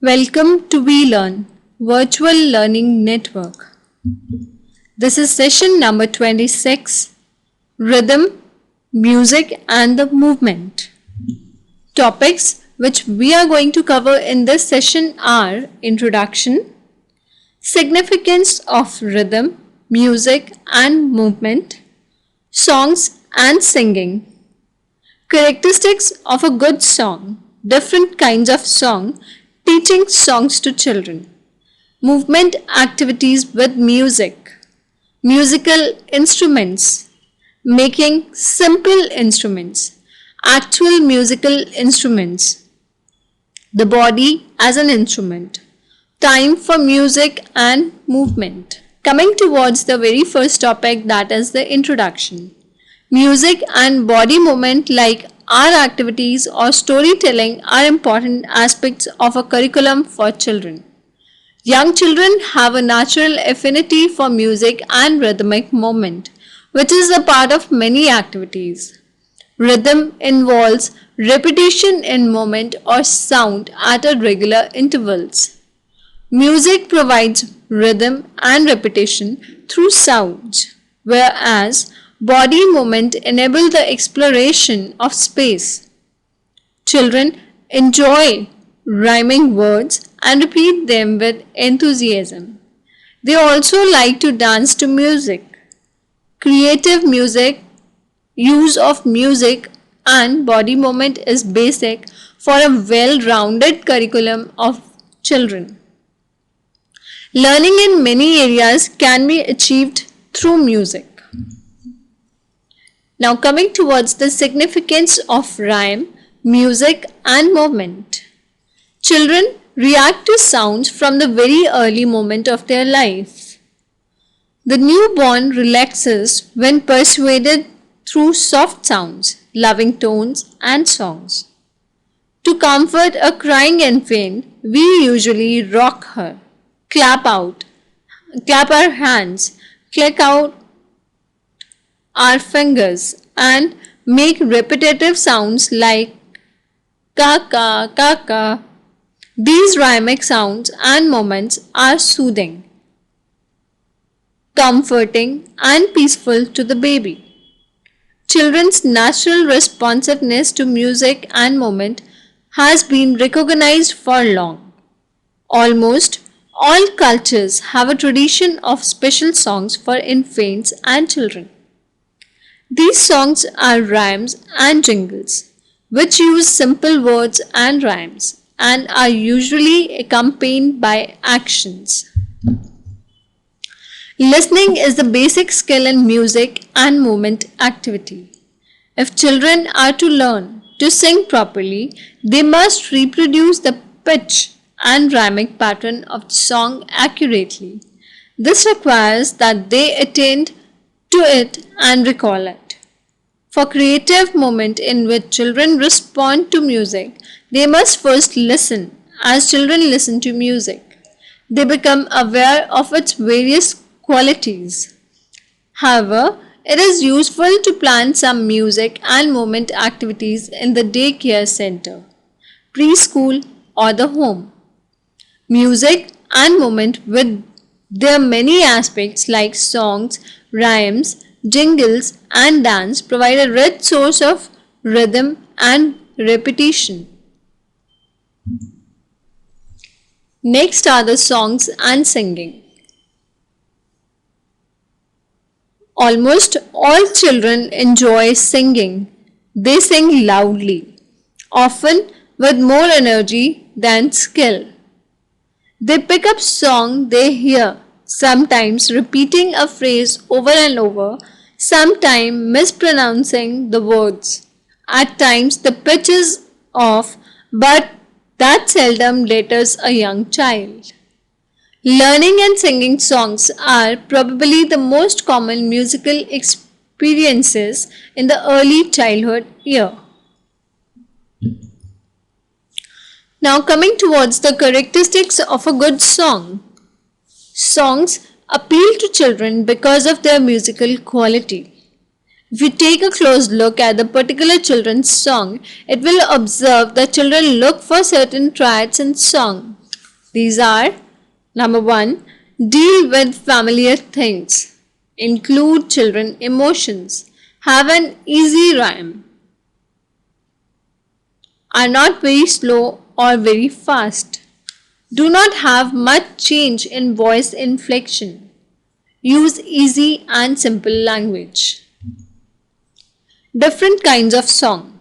Welcome to We Learn Virtual Learning Network. This is session number 26, Rhythm, Music and the Movement. Topics which we are going to cover in this session are Introduction, Significance of Rhythm, Music and Movement, Songs and Singing, Characteristics of a good song, different kinds of song, teaching songs to children, movement activities with music, musical instruments, making simple instruments, actual musical instruments, the body as an instrument, time for music and movement. Coming towards the very first topic, that is the introduction. Music and body movement like our activities or storytelling are important aspects of a curriculum for children. Young children have a natural affinity for music and rhythmic movement, which is a part of many activities. Rhythm involves repetition in movement or sound at regular intervals. Music provides rhythm and repetition through sounds, whereas body movement enables the exploration of space. Children enjoy rhyming words and repeat them with enthusiasm. They also like to dance to music. Creative music, use of music and body movement is basic for a well-rounded curriculum of children. Learning in many areas can be achieved through music. Now coming towards the significance of rhyme, music and movement. Children react to sounds from the very early moment of their life. The newborn relaxes when persuaded through soft sounds, loving tones and songs. To comfort a crying infant, we usually rock her, clap our hands, click out our fingers and make repetitive sounds like ka ka. These rhythmic sounds and movements are soothing, comforting and peaceful to the baby. Children's natural responsiveness to music and movement has been recognized for long. Almost all cultures have a tradition of special songs for infants and children. These songs are rhymes and jingles, which use simple words and rhymes and are usually accompanied by actions. Listening is the basic skill in music and movement activity. If children are to learn to sing properly, they must reproduce the pitch and rhythmic pattern of the song accurately. This requires that they attend to it and recall it. For creative moment in which children respond to music, they must first listen. As children listen to music, they become aware of its various qualities. However, it is useful to plan some music and movement activities in the daycare center, preschool or the home. Music and movement with their many aspects like songs, rhymes, jingles and dance provide a rich source of rhythm and repetition. Next are the songs and singing. Almost all children enjoy singing. They sing loudly, often with more energy than skill. They pick up song they hear, sometimes repeating a phrase over and over, sometimes mispronouncing the words. At times the pitch is off, but that seldom deters a young child. Learning and singing songs are probably the most common musical experiences in the early childhood year. Now coming towards the characteristics of a good song. Songs appeal to children because of their musical quality. If you take a close look at the particular children's song, it will observe that children look for certain traits in song. These are: number 1, deal with familiar things, include children emotions, have an easy rhyme, are not very slow or very fast, do not have much change in voice inflection, use easy and simple language. Different kinds of song.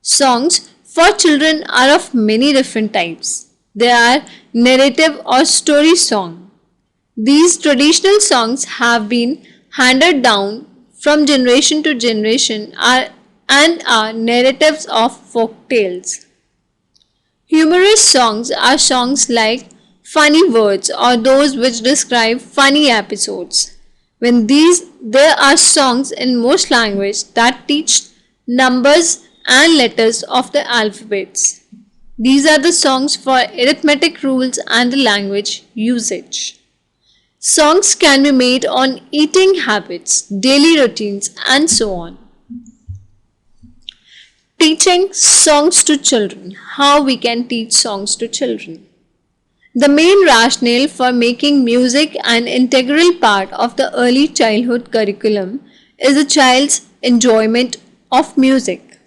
Songs for children are of many different types. There are narrative or story song. These traditional songs have been handed down from generation to generation and are narratives of folk tales. Humorous songs are songs like funny words or those which describe funny episodes. There are songs in most languages that teach numbers and letters of the alphabets. These are the songs for arithmetic rules and the language usage. Songs can be made on eating habits, daily routines, and so on. Teaching songs to children. How we can teach songs to children. The main rationale for making music an integral part of the early childhood curriculum is a child's enjoyment of music.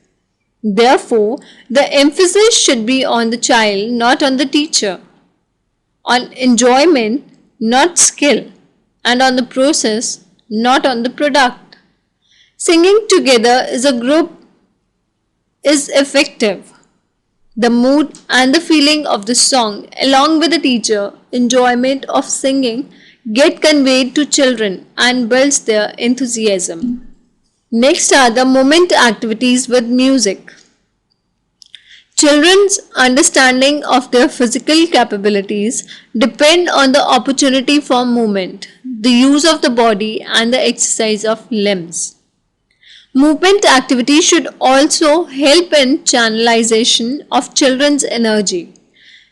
Therefore, the emphasis should be on the child, not on the teacher, on enjoyment, not skill, and on the process, not on the product. Singing together as a group is effective. The mood and the feeling of the song, along with the teacher enjoyment of singing, get conveyed to children and builds their enthusiasm. Next are the moment activities with music. Children's understanding of their physical capabilities depend on the opportunity for movement, the use of the body and the exercise of limbs. Movement activity should also help in channelization of children's energy.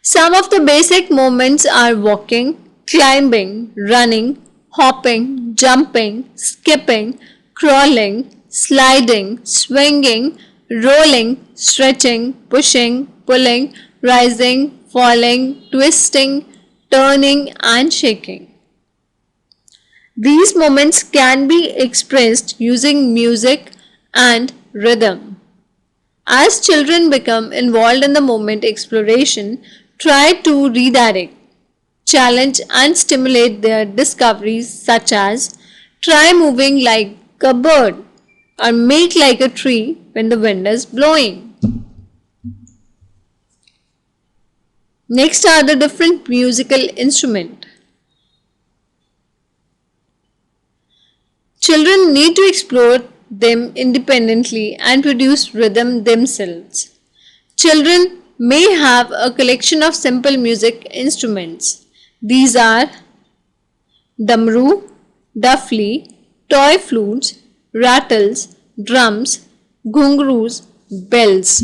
Some of the basic movements are walking, climbing, running, hopping, jumping, skipping, crawling, sliding, swinging, rolling, stretching, pushing, pulling, rising, falling, twisting, turning, and shaking. These moments can be expressed using music and rhythm. As children become involved in the moment exploration, try to redirect, challenge, and stimulate their discoveries, such as try moving like a bird or make like a tree when the wind is blowing. Next are the different musical instruments. Children need to explore them independently and produce rhythm themselves. Children may have a collection of simple music instruments. These are damru, duffly, toy flutes, rattles, drums, ghungroos, bells.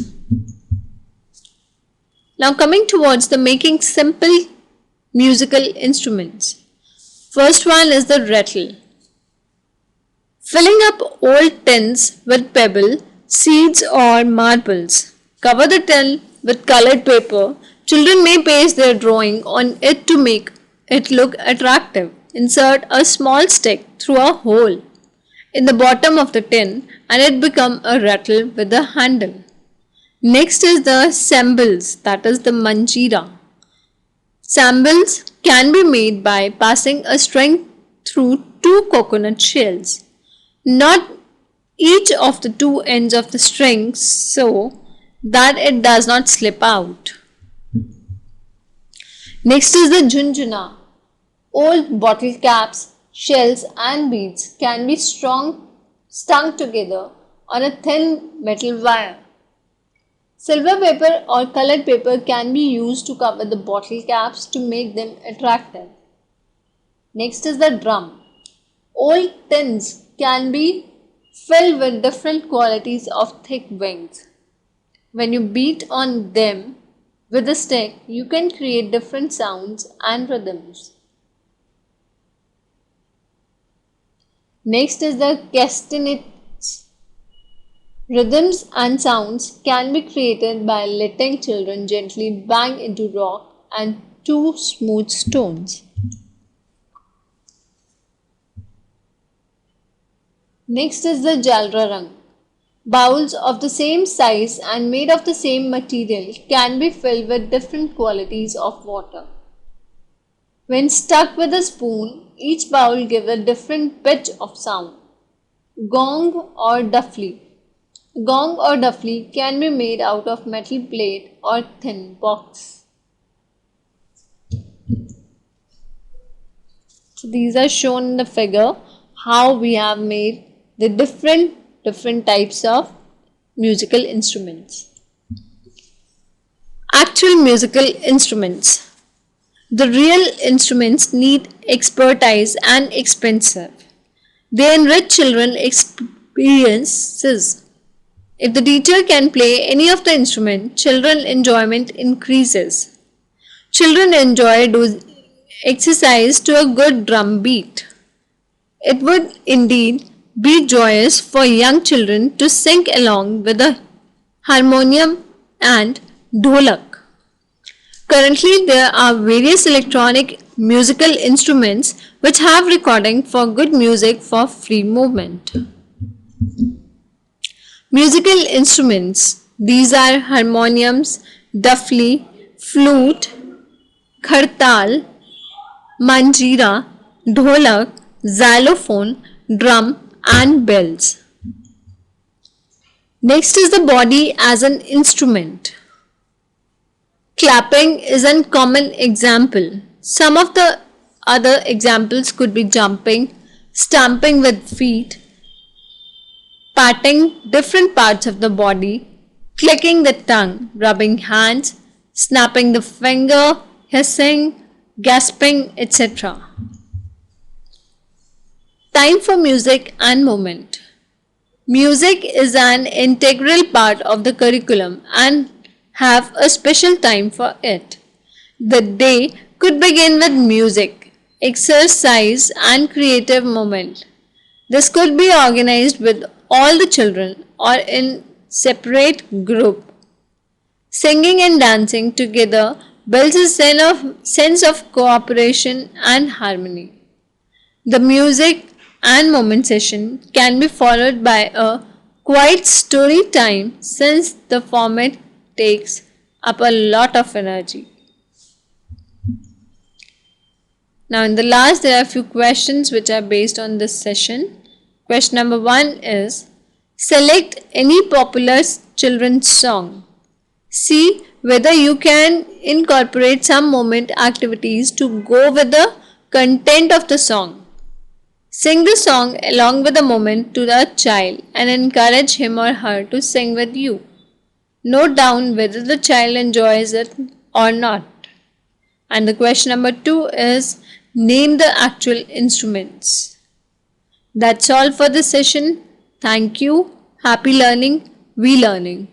Now coming towards the making simple musical instruments. First one is the rattle. Filling up old tins with pebble, seeds or marbles. Cover the tin with colored paper. Children may paste their drawing on it to make it look attractive. Insert a small stick through a hole in the bottom of the tin and it becomes a rattle with a handle. Next is the cymbals, that is the manjira. Cymbals can be made by passing a string through two coconut shells. Not each of the two ends of the string so that it does not slip out. Next is the junjuna. Old bottle caps, shells and beads can be strung together on a thin metal wire. Silver paper or colored paper can be used to cover the bottle caps to make them attractive. Next is the drum. Old tins can be filled with different qualities of thick wings. When you beat on them with a stick, you can create different sounds and rhythms. Next is the castanets. Rhythms and sounds can be created by letting children gently bang into rock and two smooth stones. Next is the jalra rang. Bowls of the same size and made of the same material can be filled with different qualities of water. When stuck with a spoon, each bowl gives a different pitch of sound. Gong or duffly. Gong or duffly can be made out of metal plate or thin box. So these are shown in the figure how we have made the different types of musical instruments. Actual musical instruments. The real instruments need expertise and expensive. They enrich children experiences. If the teacher can play any of the instrument, children enjoyment increases. Children enjoy do exercise to a good drum beat. It would indeed be joyous for young children to sing along with the harmonium and dholak. Currently, there are various electronic musical instruments which have recording for good music for free movement. Musical instruments. These are harmoniums, duffly, flute, khartal, manjira, dholak, xylophone, drum and bells. Next is the body as an instrument. Clapping is a common example. Some of the other examples could be jumping, stamping with feet, patting different parts of the body, clicking the tongue, rubbing hands, snapping the finger, hissing, gasping, etc. Time for music and movement. Music is an integral part of the curriculum and have a special time for it. The day could begin with music, exercise and creative movement. This could be organized with all the children or in separate group. Singing and dancing together builds a sense of cooperation and harmony. The music and moment session can be followed by a quiet story time since the format takes up a lot of energy. Now in the last there are a few questions which are based on this session. Question number 1 is, select any popular children's song. See whether you can incorporate some moment activities to go with the content of the song. Sing the song along with the moment to the child and encourage him or her to sing with you. Note down whether the child enjoys it or not. And the question number 2 is, name the actual instruments. That's all for this session. Thank you. Happy learning. We learning.